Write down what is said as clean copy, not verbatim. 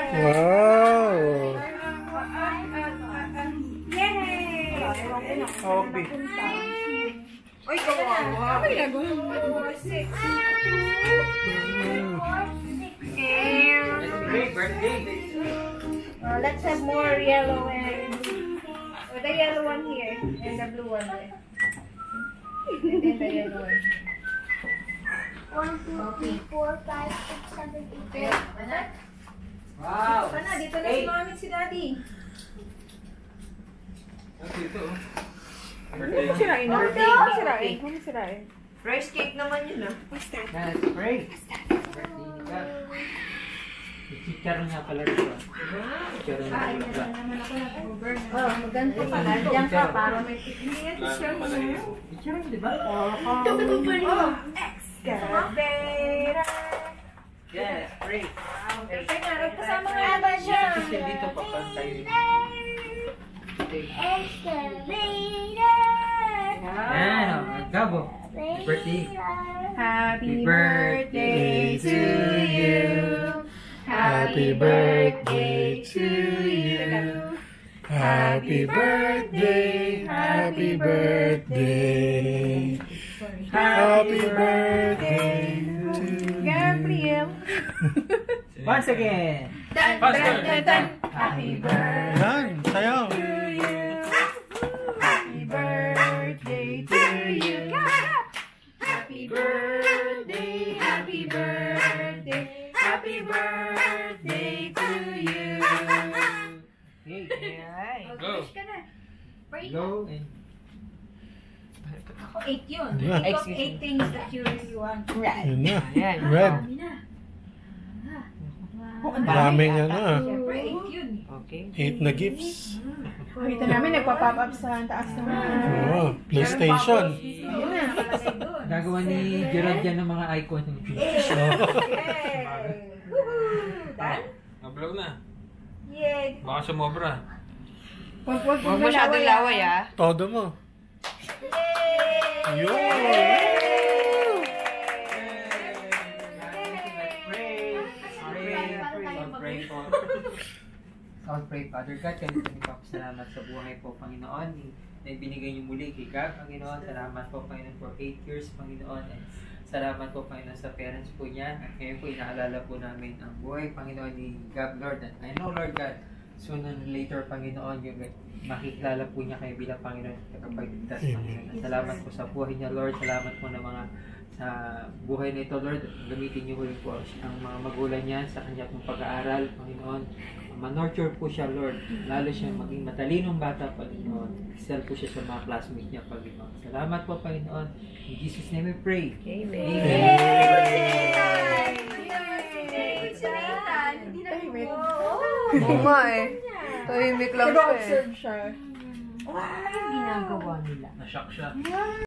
Wow! Yay! Okay. Uy, kawawa. Ay, nagawin mo. 6. Great birthday. Let's have more yellow and the yellow one here and the blue one there. And then the yellow one. 1, 2, 3, 4, 5, 6, 7, 8. Wow. Dito na, dito na si mami si daddy. Dito. Ano sirain? Ano sirain? Ano sirain? Rice cake naman yun ah. What's that? That's great. Birthday ni Gab. Chicharon niya pala rito. Chicharon niya pala. Oh, maganto pa na. Diyan ka para may hindi yan siya mo. Chicharon, di ba? Oh, excavator. Yes, great. Perfect na. Kasama nga ba siya? Kasi dito pa tayo. Yan, Gabo. Happy birthday. Happy birthday to you. Happy birthday to you. Happy birthday, happy birthday. Happy birthday to you. Gabriel. Once again. Happy birthday Yan, sayaw. to you. Happy birthday to you. Happy birthday, happy birthday, happy birthday to you. Go. Go and Ako 8 yun. Yeah. Think of 8 things that you really want. Yun na. Red. Maraming ano ah. Siyempre 8 yun. okay. 8 na gifts. Kita namin nagpa-pop up sa taas ng Oo, PlayStation. Yun na, nakalagay doon. Gagawa ni Gerard dyan ng mga icon. Yay! Woohoo! Done? Mablaw na. Yay! Baka sumobra. Huwag Huwag masyadong laway ah. Todo mo. Yay! Yun! I'll pray, Father God, kami salamat sa buhay po, Panginoon, na ibinigay niyo muli kay Gab, Panginoon. Salamat po, Panginoon, for 8 years, Panginoon. And salamat po, Panginoon, sa parents po niya. At ngayon po, inaalala po namin ang buhay, Panginoon, ni Gab, Lord. And I know, Lord God, sooner or later, Panginoon, yung makikilala po niya kayo bilang Panginoon at tagapagligtas, Panginoon. Salamat po sa buhay niya, Lord. Salamat po na mga sa buhay na ito, Lord. Gamitin niyo rin po ang mga magulang niya sa kanya pong pag-aaral, Panginoon. Ma-nurture po siya, Lord. Lalo siya maging matalinong bata, Panginoon. Excel po siya sa mga classmates niya, Panginoon. Salamat po, Panginoon. In Jesus' name we pray. Amen. Oo nga eh. Tahimik lang siya eh. Nag-observe siya. Ginagawa nila. Nashock siya.